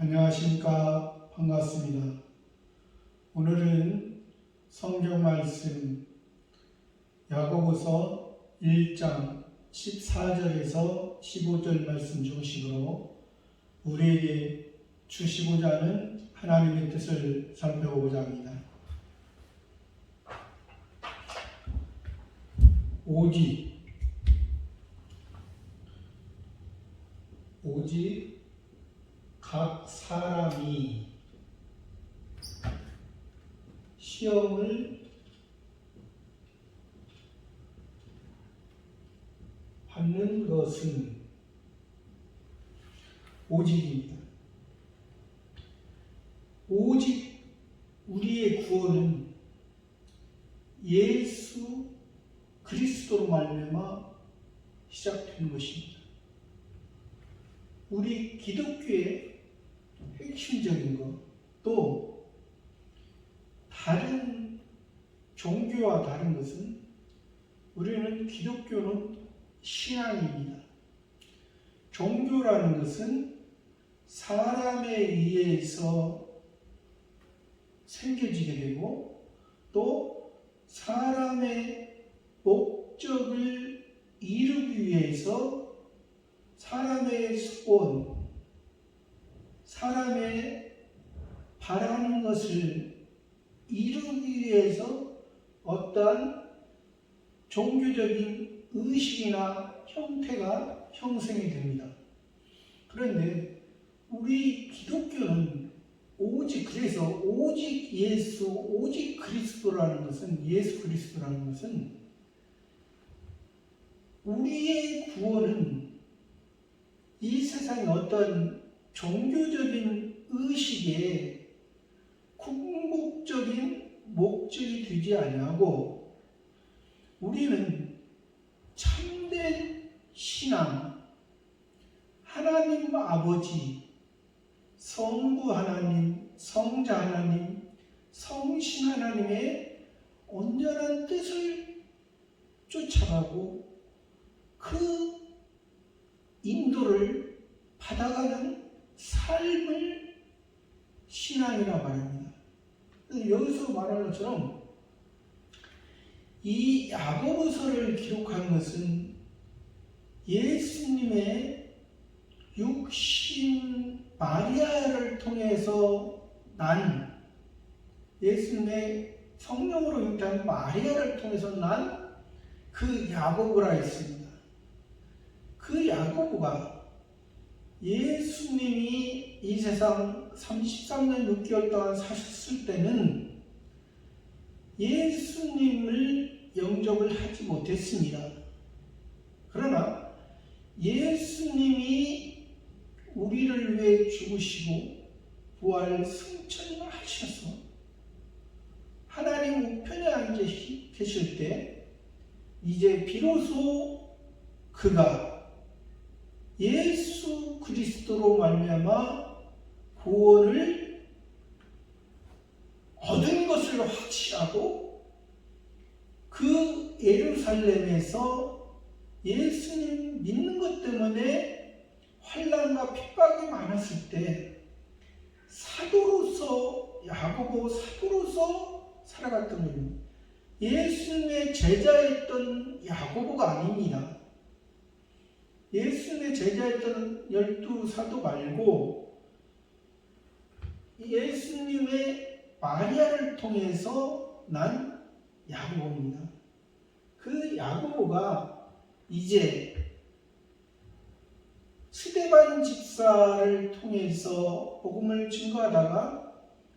안녕하십니까. 반갑습니다. 오늘은 성경 말씀 야고보서 1장 14절에서 15절 말씀 중심으로 우리에게 주시고자 하는 하나님의 뜻을 살펴보고자 합니다. 오직 각 사람이 시험을 받는 것은 오직입니다. 오직 우리의 구원은 예수 그리스도로 말미암아 시작된 것입니다. 우리 기독교의 핵심적인 것, 또 다른 종교와 다른 것은 우리는 기독교는 신앙입니다. 종교라는 것은 사람에 의해서 생겨지게 되고 또 사람의 목적을 이루기 위해서 사람의 소원, 사람의 바라는 것을 이루기 위해서 어떠한 종교적인 의식이나 형태가 형성이 됩니다. 그런데 우리 기독교는 오직 예수, 오직 그리스도라는 것은, 예수 그리스도라는 것은 우리의 구원은 이 세상의 어떤 종교적인 의식에 궁극적인 목적이 되지 아니하고 우리는 참된 신앙, 하나님 아버지, 성부 하나님, 성자 하나님, 성신 하나님의 온전한 뜻을 쫓아가고 그 인도를 받아가는 삶을 신앙이라 말합니다. 여기서 말하는 것처럼 이 야고보서를 기록한 것은 예수님의 육신 마리아를 통해서 난, 예수님의 성령으로 잉태한 마리아를 통해서 난 그 야고보라 했습니다. 그 야고보가 예수님이 이 세상 33년 6개월 동안 사셨을 때는 예수님을 영접을 하지 못했습니다. 그러나 예수님이 우리를 위해 죽으시고 부활 승천을 하셔서 하나님 우편에 앉아 계실 때 이제 비로소 그가 예수 그리스도로 말미암아 구원을 얻은 것을 확신하고 그 예루살렘에서 예수님 믿는 것 때문에 환난과 핍박이 많았을 때 사도로서, 야고보 사도로서 살아갔던 겁니다. 예수님의 제자였던 야고보가 아닙니다. 예수님의 제자였던 12사도 말고 예수님의 마리아를 통해서 난 야고보입니다. 그 야고보가 이제 스데반 집사를 통해서 복음을 증거하다가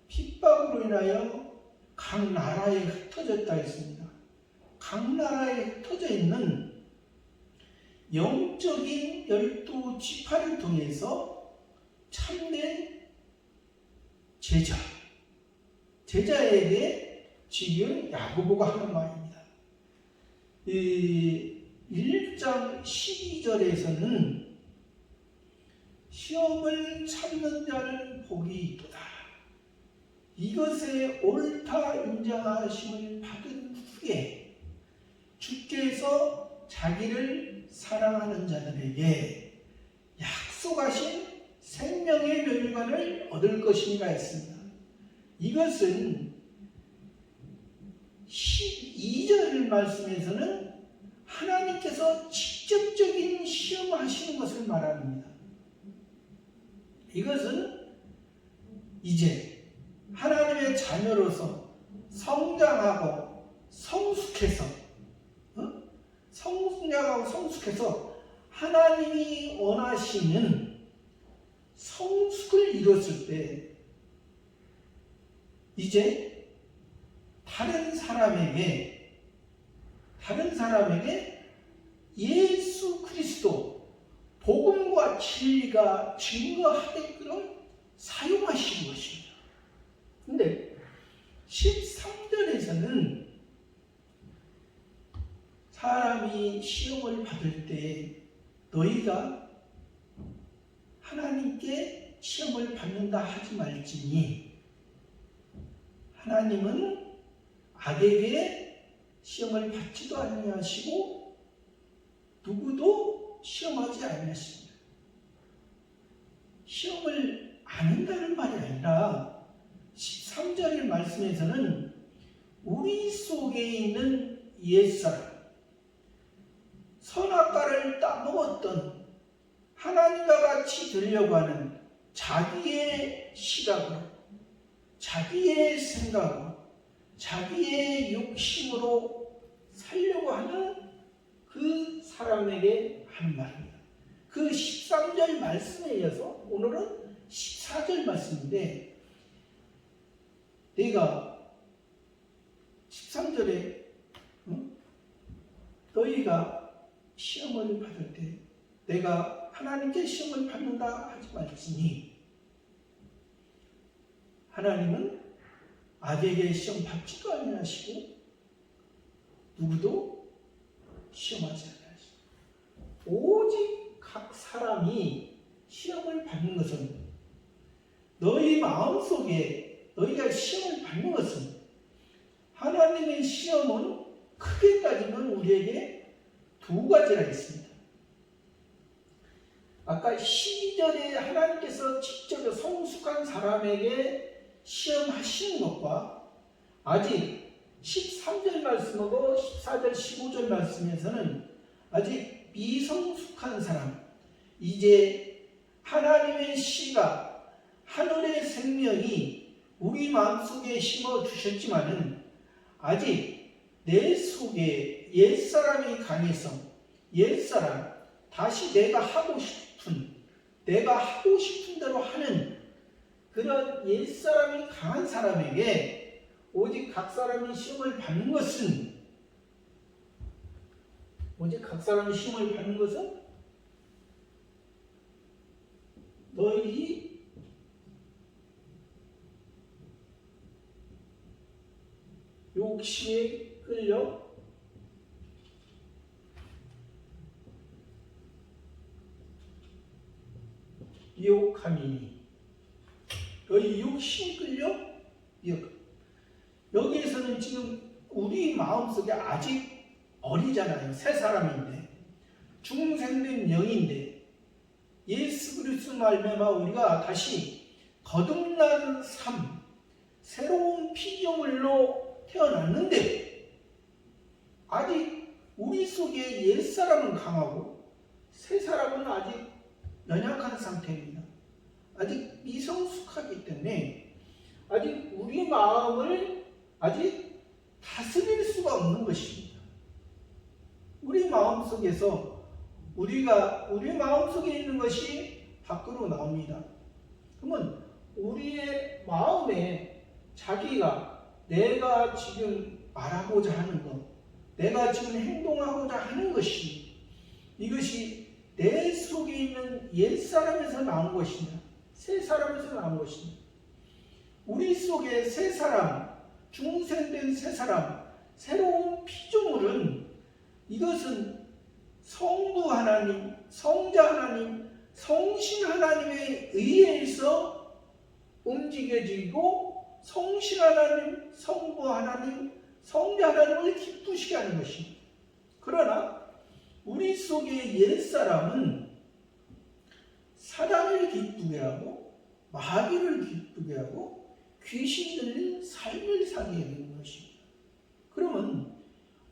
핍박으로 인하여 각 나라에 흩어졌다 했습니다. 각 나라에 흩어져 있는 영적인 12지파를 통해서 참된 제자에게 지금 야고보가 하는 말입니다. 1장 12절에서는 시험을 참는 자는 복이 있도다. 이것에 옳다 인정하심을 받은 후에 주께서 자기를 사랑하는 자들에게 약속하신 생명의 멸류관 결과를 얻을 것인가 했습니다. 이것은 12절 말씀에서는 하나님께서 직접적인 시험하시는 것을 말합니다. 이것은 이제 하나님의 자녀로서 성장하고 성숙해서 하나님이 원하시는 성숙을 이뤘을 때 이제 다른 사람에게 예수 그리스도 복음과 진리가 증거하게끔 사용하시는 것입니다. 근데 13절에서는 사람이 시험을 받을 때 너희가 하나님께 시험을 받는다 하지 말지니 하나님은 악에게 시험을 받지도 아니하시고 누구도 시험하지 아니하십니다. 시험을 안 한다는 말이 아니라 13절의 말씀에서는 우리 속에 있는 옛사람, 선악과를 따먹었던 하나님과 같이 되려고 하는 자기의 시각으로, 자기의 생각으로, 자기의 욕심으로 살려고 하는 그 사람에게 하는 말입니다. 그 13절 말씀에 이어서 오늘은 14절 말씀인데, 내가 13절에 너희가 시험을 받을 때 내가 하나님께 시험을 받는다 하지 말지니 하나님은 악에게 시험 받지도 아니하시고 누구도 시험하지 아니하시고 오직 각 사람이 시험을 받는 것은 너희 마음속에 너희가 시험을 받는 것은 하나님의 시험은 크게 따지면 우리에게 두 가지가 있습니다. 아까 12절에 하나님께서 직접 성숙한 사람에게 시험하시는 것과 아직 13절 말씀하고 14절 15절 말씀에서는 아직 미성숙한 사람, 이제 하나님의 씨가 하늘의 생명이 우리 마음속에 심어주셨지만은 아직 내 속에 옛사람이 강해서 옛사람, 다시 내가 하고 싶은 대로 하는 그런 옛사람이 강한 사람에게 오직 각 사람이 시험을 받는 것은 너희 욕심에 끌려 미혹함이니 너희 욕심에 끌려 미혹함. 여기에서는 지금 우리 마음속에 아직 어리잖아요. 새 사람인데 중생된 영인데 예수 그리스도 말미암아 우리가 다시 거듭난 삶, 새로운 피조물로 태어났는데 아직 우리 속에 옛사람은 강하고 새사람은 아직 연약한 상태입니다. 아직 미성숙하기 때문에 아직 우리 마음을 아직 다스릴 수가 없는 것입니다. 우리 마음속에서 우리 마음속에 있는 것이 밖으로 나옵니다. 그러면 우리의 마음에 내가 지금 말하고자 하는 것, 내가 지금 행동하고자 하는 것이 이것이 내 속에 있는 옛사람에서 나온 것이냐 새사람에서 나온 것이냐. 우리 속에 새사람, 중생된 새사람, 새로운 피조물은 이것은 성부 하나님, 성자 하나님, 성신 하나님에 의해서 움직여지고 성신 하나님, 성부 하나님, 성자 하나님을 기쁘시게 하는 것입니다. 그러나 우리 속의 옛사람은 사단을 기쁘게 하고 마귀를 기쁘게 하고 귀신 들린 삶을 살게 되는 것입니다. 그러면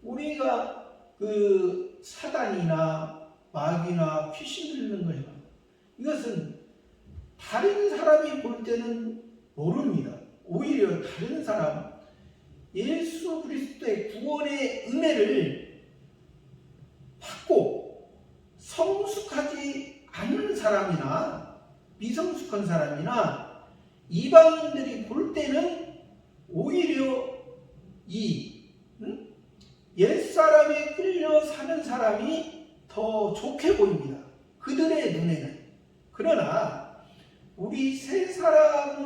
우리가 그 사단이나 마귀나 귀신 들리는 거예요. 이것은 다른 사람이 볼 때는 모릅니다. 오히려 다른 사람, 예수 그리스도의 구원의 은혜를 받고 성숙하지 않은 사람이나 미성숙한 사람이나 이방인들이 볼 때는 오히려 이 옛사람에 끌려 사는 사람이 더 좋게 보입니다. 그들의 눈에는. 그러나 우리 새 사람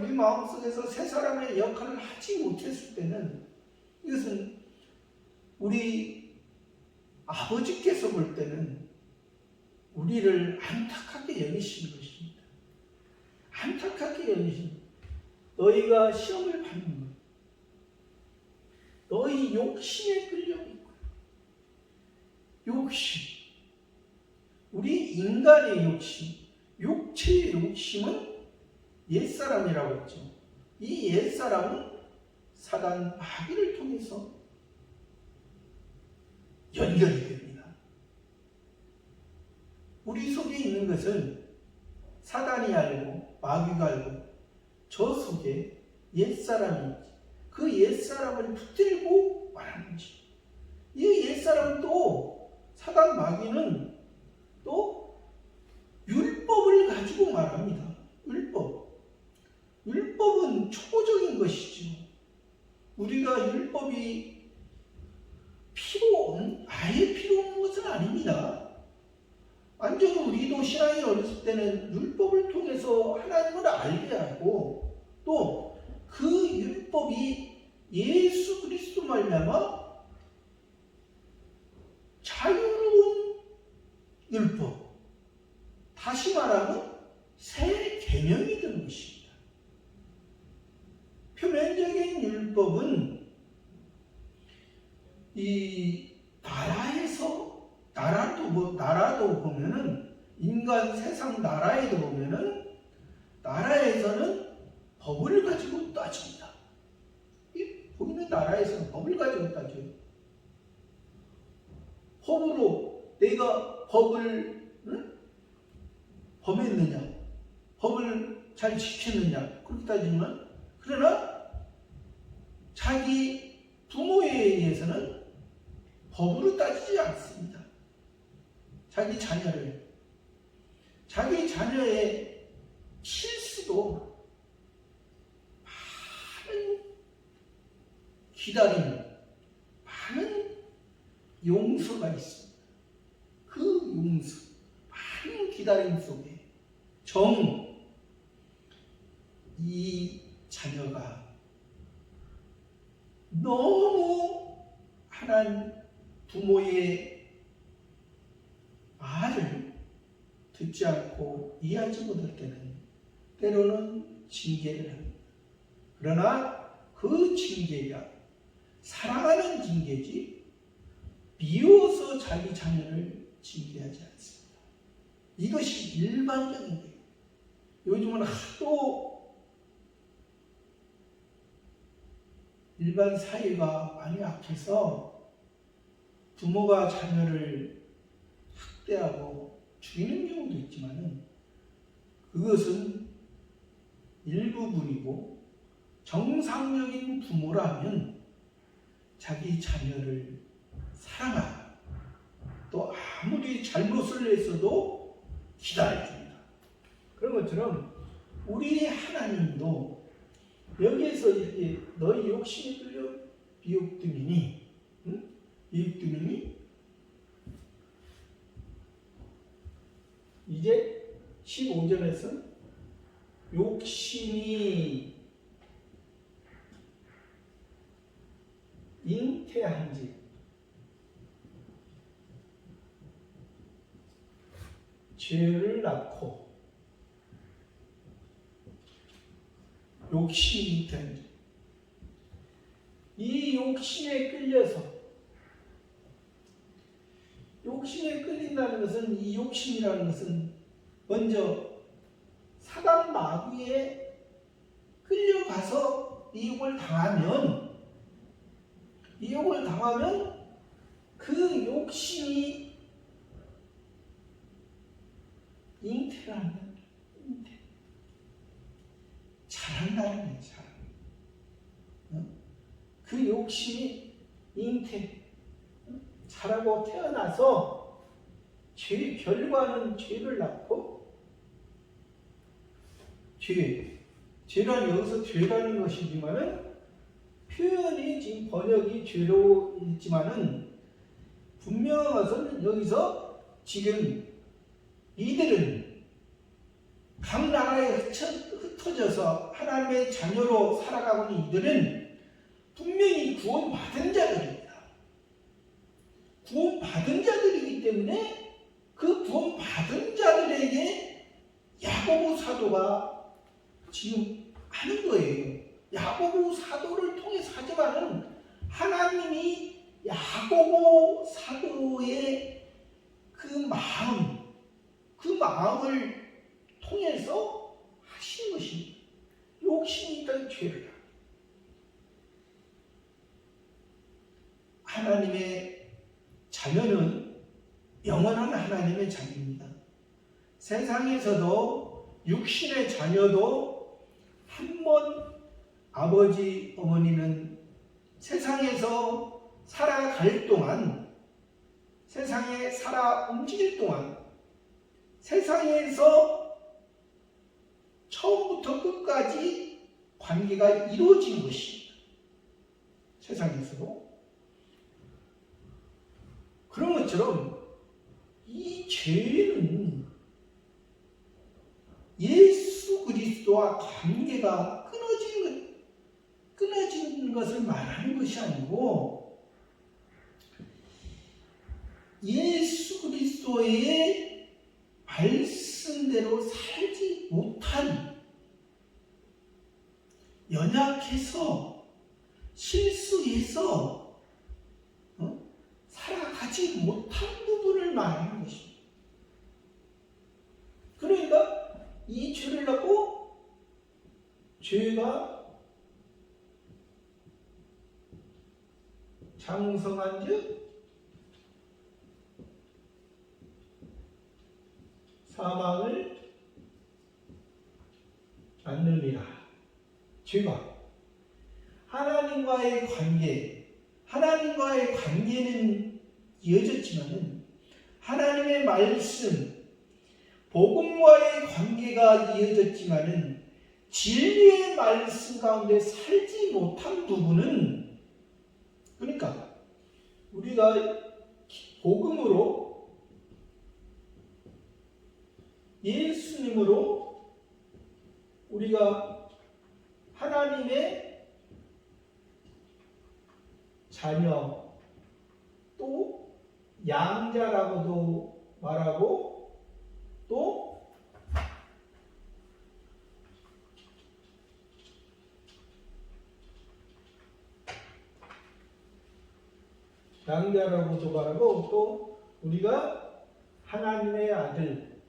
우리 마음속에서 새 사람의 역할을 하지 못했을 때는 이것은 우리 아버지께서 볼 때는 우리를 안타깝게 여기시는 것입니다. 안타깝게 여기시는 너희가 시험을 받는 것, 너희 욕심에 끌려 있고 욕심, 우리 인간의 욕심, 육체의 욕심은 옛사람이라고 했죠. 이 옛사람은 사단 마귀를 통해서 연결이 됩니다. 우리 속에 있는 것은 사단이 알고 마귀가 알고 저 속에 옛사람이 있지. 그 옛사람을 붙들고 말하는 것이. 이 옛사람은 또 사단 마귀는 또 율법을 가지고 말합니다. 율법은 초보적인 것이죠. 우리가 율법이 아예 필요 없는 것은 아닙니다. 완전히 우리도 신앙이 어렸을 때는 율법을 통해서 하나님을 알게 하고 또 그 율법이 예수 그리스도 말미암아 자유로운 율법, 다시 말하면 새 계명이 되는 것입니다. 표면적인 율법은 이 나라도 보면은 인간 세상 나라에도 보면은 나라에서는 법을 가지고 따집니다. 보이는 나라에서는 법을 가지고 따져요. 법으로 내가 법을 범했느냐, 법을 잘 지켰느냐 그렇게 따지면, 그러나 자기 부모에 의해서는 법으로 따지지 않습니다. 자기 자녀의 실수도 많은 기다림, 많은 용서가 있습니다. 그 용서, 많은 기다림 속에 이 자녀가 너무 하나님 부모의 말을 듣지 않고 이해하지 못할 때는 때로는 징계를 합니다. 그러나 그 징계가 사랑하는 징계지 미워서 자기 자녀를 징계하지 않습니다. 이것이 일반적인 거예요. 요즘은 하도 일반 사회가 많이 악해서 부모가 자녀를 학대하고 죽이는 경우도 있지만 그것은 일부분이고, 정상적인 부모라면 자기 자녀를 사랑하고 또 아무리 잘못을 했어도 기다려줍니다. 그런 것처럼 우리 하나님도 여기에서 이렇게 너희 욕심이 끌려 비옥등이니 이제 15절에서 욕심이 잉태한지 죄를 낳고, 욕심이 잉태한지, 이 욕심에 끌려서 욕심에 끌린다는 것은, 이 욕심이라는 것은 먼저 사단 마귀에 끌려가서 이욕을 당하면 그 욕심이 잉태라는 거예요. 잉태. 자란다는 거예요. 그 욕심이 잉태. 자라고 태어나서 결과는 죄를 낳고, 죄란 여기서 죄라는 것이지만은 표현이 지금 번역이 죄로 있지만은 분명한 것은 여기서 지금 이들은 각 나라에 흩어져서 하나님의 자녀로 살아가고 있는 이들은 분명히 구원받은 자들입니다. 구원받은 자들이기 때문에 그 구원받은 자들에게 야고보 사도가 지금 하는 거예요. 야고보 사도를 통해서 하지만은 하나님이 야고보 사도의 그 마음을 통해서 하신 것입니다. 욕심이 있다는 죄를. 하나님의 자녀는 영원한 하나님의 자녀입니다. 세상에서도 육신의 자녀도 한 번 아버지, 어머니는 세상에서 살아갈 동안, 세상에 살아 움직일 동안, 세상에서 처음부터 끝까지 관계가 이루어진 것입니다. 세상에서도. 그런 것처럼 이 죄는 예수 그리스도와 관계가 끊어진 것을 말하는 것이 아니고, 예수 그리스도의 말씀대로 살지 못한, 연약해서 실수해서 살아가지 못한 부분을 말하는 것입니다. 그러니까 이 죄를 낳고 죄가 장성한즉 사망을 낳느니라. 죄가 하나님과의 관계는 이어졌지만은, 하나님의 말씀, 복음과의 관계가 이어졌지만은 진리의 말씀 가운데 살지 못한 부분은, 그러니까 우리가 복음으로, 예수님으로 우리가 하나님의 자녀, 또 양자라고도 말하고, 또 양자라고도 말하고, 또 우리가 하나님의 아들,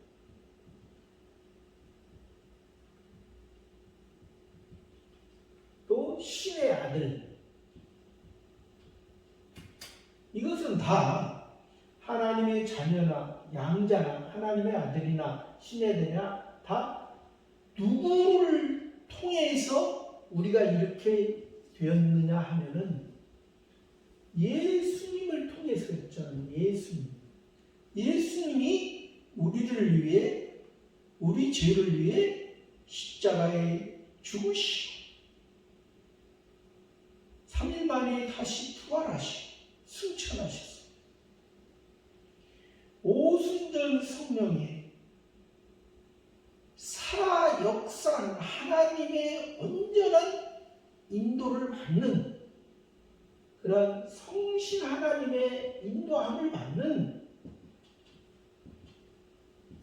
또 신의 아들, 이것은 다 하나님의 자녀나 양자나 하나님의 아들이나 신의 아들이나 다 누구를 통해서 우리가 이렇게 되었느냐 하면은 예수님을 통해서였잖아요. 예수님이 우리를 위해, 우리 죄를 위해 십자가에 죽으시고 3일 만에 다시 부활하시고 승천하셨어요. 오순절 성령의 살아 역사하는 하나님의 온전한 인도를 받는, 그런 성신 하나님의 인도함을 받는,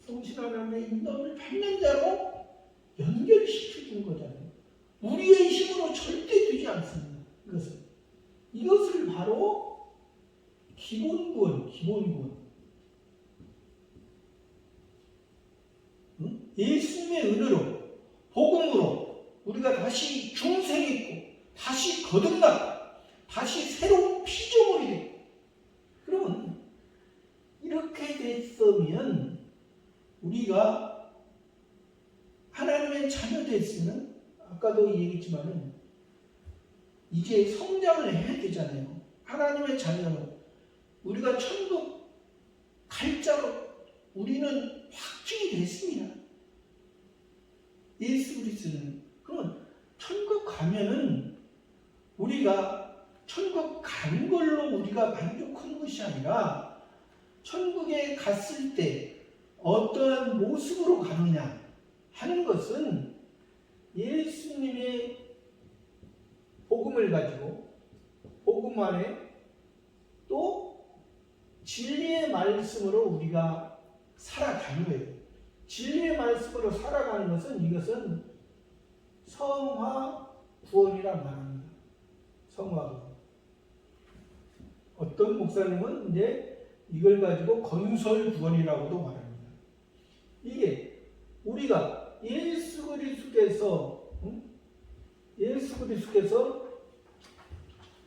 성신 하나님의 인도함을 받는 자로 연결시켜준 거잖아요. 우리의 힘으로 절대 되지 않습니다. 이것을 바로 기본구원, 예수님의 은혜로 복음으로 우리가 다시 중생했고 다시 거듭나고 다시 새로운 피조물이 되고 그러면 이렇게 됐으면 우리가 하나님의 자녀 됐으면 아까도 얘기했지만은 이제 성장을 해야 되잖아요. 하나님의 자녀는 우리가 천국 갈 자로 우리는 확증이 됐습니다. 예수 그리스도는. 그러면 천국 가면은 우리가 천국 간 걸로 우리가 만족하는 것이 아니라 천국에 갔을 때 어떠한 모습으로 가느냐 하는 것은 예수님의 복음을 가지고 복음 안에 또 진리의 말씀으로 우리가 살아가는 거예요. 진리의 말씀으로 살아가는 것은 이것은 성화 구원이라 말합니다. 성화 구원. 어떤 목사님은 이제 이걸 가지고 건설 구원이라고도 말합니다. 이게 우리가 예수 그리스도께서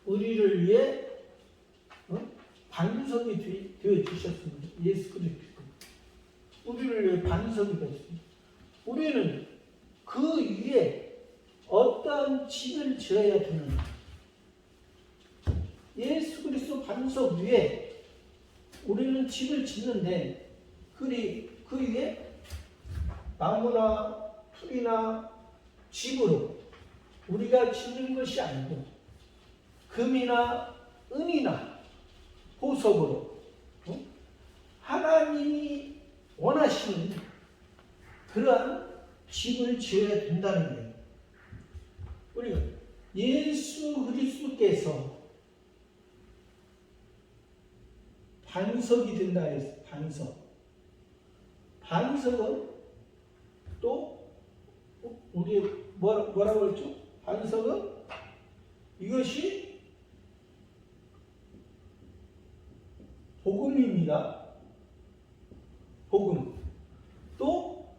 우리를 위해 반석이 되어 주셨습니다. 예수 그리스도. 우리를 위해 반석이 되었습니다. 우리는 그 위에 어떤 집을 지어야 되는가? 예수 그리스도 반석 위에 우리는 집을 짓는데 그 위에 나무나 풀이나 집으로 우리가 짓는 것이 아니고 금이나 은이나 보석으로 하나님이 원하시는 그러한 집을 지어야 된다는 거예요. 우리가 예수 그리스도께서 반석이 된다 해서 반석은 또 우리 뭐라고 했죠? 반석은 이것이 복음입니다. 복음. 또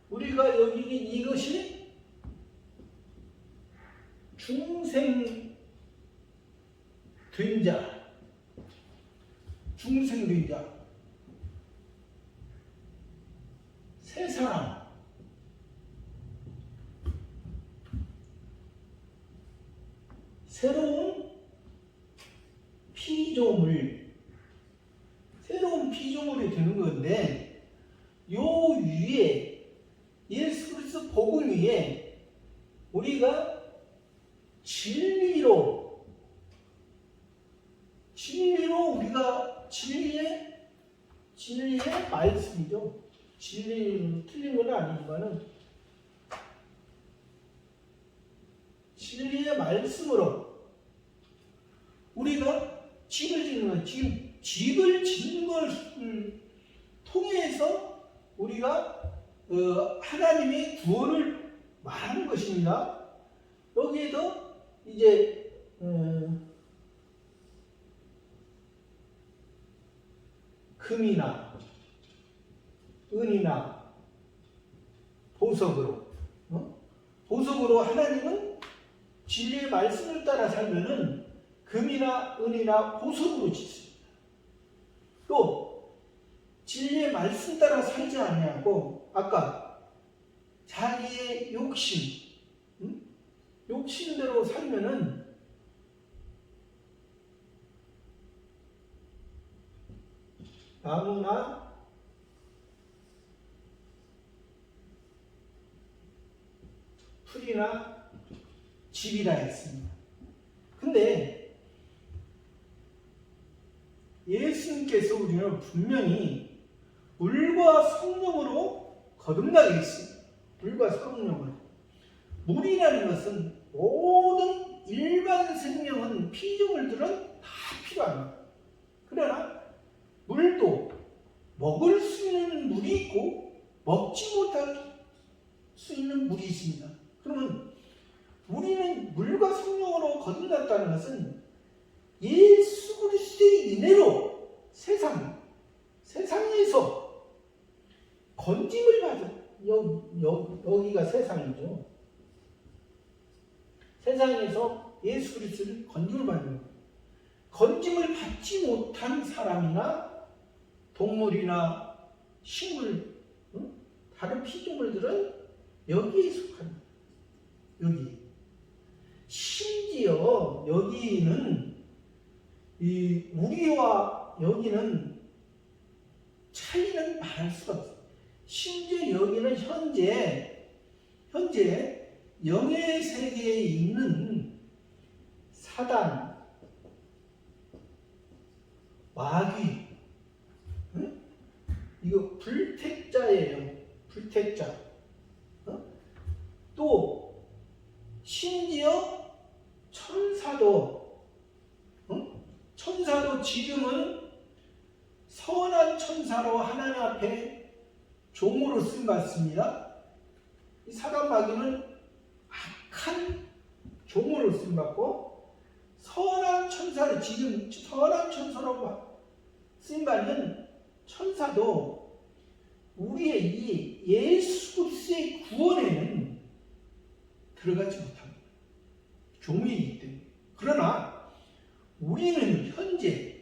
우리가 여기 이것이 중생된 자. 중생된 자. 새 사람. 새로운 피조물이 되는 건데 요 위에 예수 그리스도 복음 위에 우리가 진리로 우리가 진리의 말씀이죠. 진리는 틀린 건 아니지만은 진리의 말씀으로 우리가 집을 짓는 것, 집을 짓는 것을 통해서 우리가 하나님의 구원을 말하는 것입니다. 여기에도 이제 금이나 은이나 보석으로 하나님은 진리의 말씀을 따라 살면은 금이나 은이나 보석으로 짓습니다. 또 진리의 말씀 따라 살지 아니하고 아까 자기의 욕심대로 살면은 나무나 풀이나 집이라 했습니다. 근데 예수님께서 우리는 분명히 물과 성령으로 거듭나게 했습니다. 물과 성령으로. 물이라는 것은 모든 일반 생명은 피조물들은 다 필요합니다. 그러나 물도 먹을 수 있는 물이 있고 먹지 못할 수 있는 물이 있습니다. 그러면 우리는 물과 성령으로 거듭났다는 것은 예수 그리스도의 은혜로 세상에서 건짐을 받은 여기가 세상이죠. 세상에서 예수 그리스도를 건짐을 받는 거예요. 건짐을 받지 못한 사람이나 동물이나 식물, 다른 피조물들은 여기에 속합니다. 여기. 심지어 여기는 우리와 여기는 차이는 말할 수가 없어요. 심지어 여기는 현재 영의 세계에 있는 사단, 마귀, 이거 불택자예요. 불택자. 또 심지어 천사도 지금은 선한 천사로 하나님 앞에 종으로 쓰임받습니다. 이 사단 마귀는 악한 종으로 쓰임받고, 선한 천사로 지금 선한 천사로 쓰임받는 천사도 우리의 이 예수 그리스도의 구원에는 들어가지 못합니다. 종이기 때문에. 그러나 우리는 현재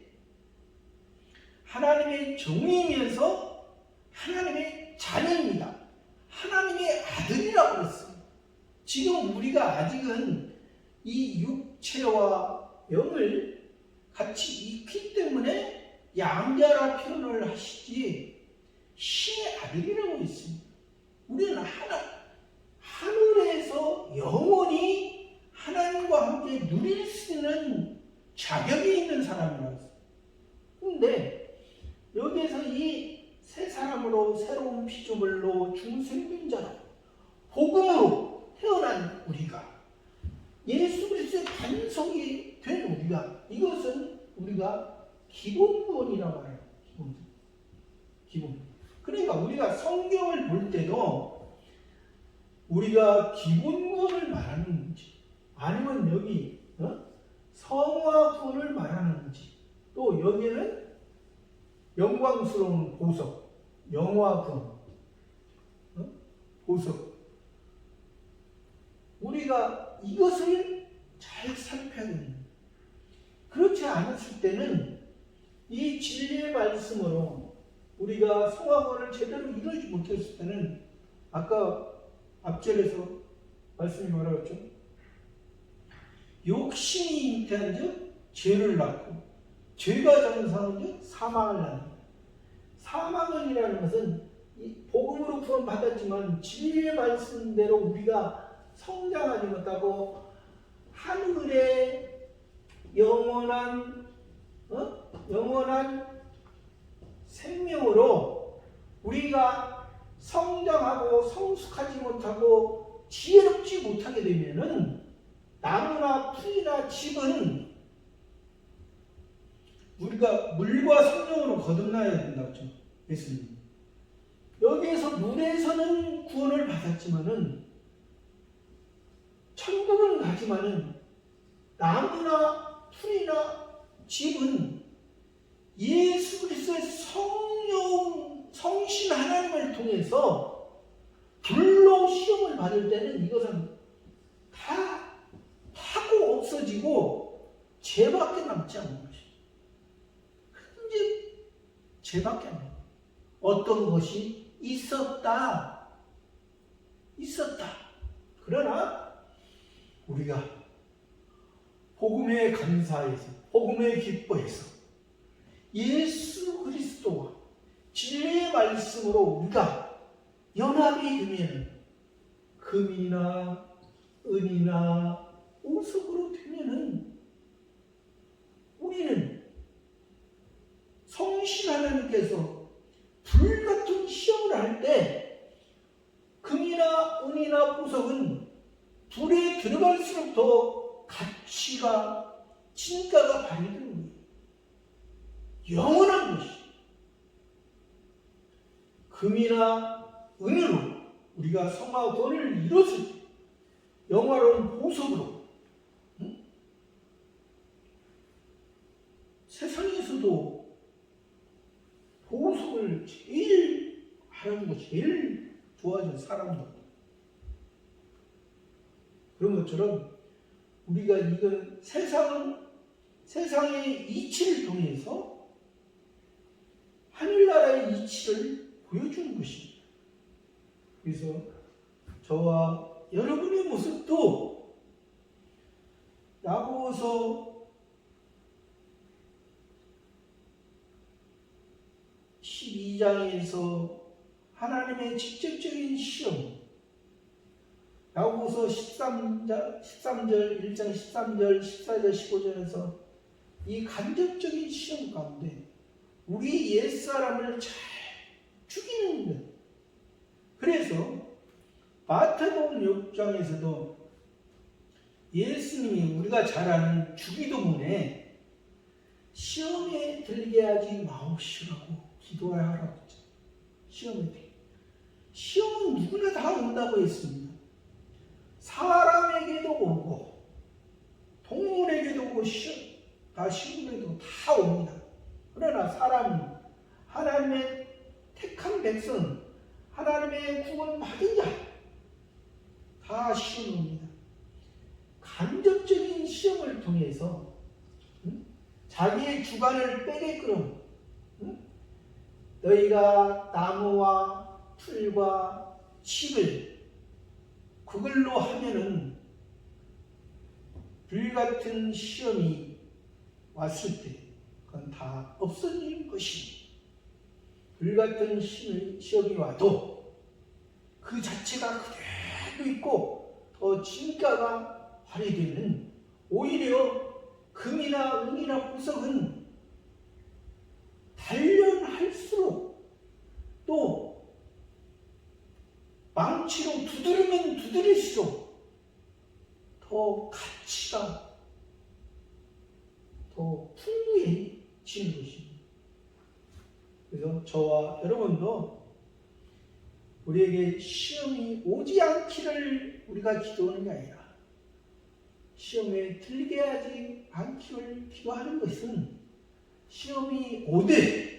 하나님의 종이면서 하나님의 자녀입니다. 하나님의 아들이라고 그랬어요. 지금 우리가 아직은 이 육체와 영을 같이 있기 때문에 양자라 표현을 하시지 신의 아들이라고 했습니다. 우리는 하늘에서 영원히 하나님과 함께 누릴 수 있는 자격이 있는 사람이라고 했어요. 그런데 여기에서 이 새 사람으로 새로운 피조물로 중생민자로 복음으로 태어난 우리가, 예수 그리스도의 반석이 된 우리가, 이것은 우리가 기본 구원이라고 해요. 기본. 그러니까 우리가 성경을 볼 때도 우리가 기본 구원을 말하는지, 아니면 여기 성화 구원을 말하는지, 또 여기는 영광스러운 보석, 영화 구원, 보석. 우리가 이것을 잘 살펴야 됩니다. 그렇지 않았을 때는 이 진리의 말씀으로 우리가 성화구원을 제대로 이루지 못했을 때는, 아까 앞절에서 말씀이 뭐라고 했죠? 욕심이 잉태한 즉 죄를 낳고, 죄가 장성한 즉 사망을 낳는다. 사망은이라는 것은 복음으로 구원 받았지만 진리의 말씀대로 우리가 성장하지 못하고 하늘의 영원한 생명으로 우리가 성장하고 성숙하지 못하고 지혜롭지 못하게 되면은 나무나 풀이나 집은 우리가 물과 성령으로 거듭나야 된다고 했죠. 예수님. 여기에서 물에서는 구원을 받았지만은 천국은 가지만은 나무나 풀이나 집은 예수 그리스도의 성신 하나님을 통해서 불로 시험을 받을 때는 이것은 다 하고 없어지고 죄밖에 남지 않는 것입니다. 이제 죄밖에 안 돼요. 어떤 것이 있었다. 그러나 우리가 복음에 감사해서, 복음에 기뻐해서 예수 그리스도와 진리의 말씀으로 우리가 연합이 되면, 금이나 은이나 보석으로 되면은 우리는 성신 하나님께서 불같은 시험을 할 때 금이나 은이나 보석은 불에 들어갈수록 더 가치가, 진가가 발휘되는 거예요. 영원한 것이. 금이나 은으로 우리가 성화 구원을 이뤘을 때 영화로운 보석으로, 세상에서도 보석을 제일 하는 거, 제일 부어준 사람도. 그런 것처럼 우리가 이건 세상의 이치를 통해서 하늘나라의 이치를 보여주는 것입니다. 그래서 저와 여러분의 모습도 야고보서 12장에서 하나님의 직접적인 시험, 야고보서 1장 13절, 14절, 15절에서 이 간접적인 시험 가운데 우리 옛사람을 잘 죽이는 것. 그래서 마태복음 6장에서도 예수님이 우리가 잘 아는 주기도문에 시험에 들게 하지 마옵시라고 기도하라고 했죠. 시험에 들게. 시험은 누구나 다 온다고 했습니다. 사람에게도 오고 동물에게도 오고 식물에도 다 옵니다. 그러나 사람은 하나님의 택한 백성, 하나님의 구원받은 자 다 시험이 옵니다. 간접적인 시험을 통해서 자기의 주관을 빼게끔 너희가 나무와 풀과 칩을 그걸로 하면은 불같은 시험이 왔을 때 그건 다 없어지는 것입니다. 불같은 시험이 와도 그 자체가 그대로 있고 더 진가가 발휘되는, 오히려 금이나 은이나 보석은 단련할수록 또 망치로 두드리면 두드릴수록 더 가치가 더 풍부해지는 것입니다. 그래서 저와 여러분도 우리에게 시험이 오지 않기를 우리가 기도하는 게 아니라 시험에 들게 하지 않기를 기도하는 것은 시험이 오되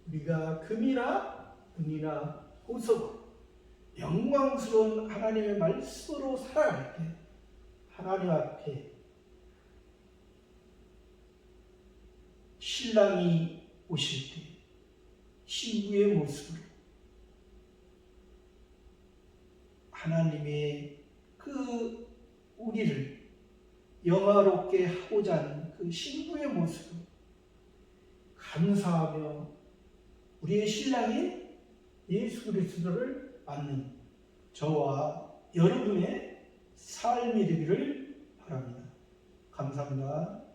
우리가 금이나 은이나 보석, 영광스러운 하나님의 말씀으로 살아갈 때 하나님 앞에 신랑이 오실 때 신부의 모습으로 하나님의 그 우리를 영화롭게 하고자 하는 그 신부의 모습으로 감사하며 우리의 신랑인 예수 그리스도를 맞는 저와 여러분의 삶이 되기를 바랍니다. 감사합니다.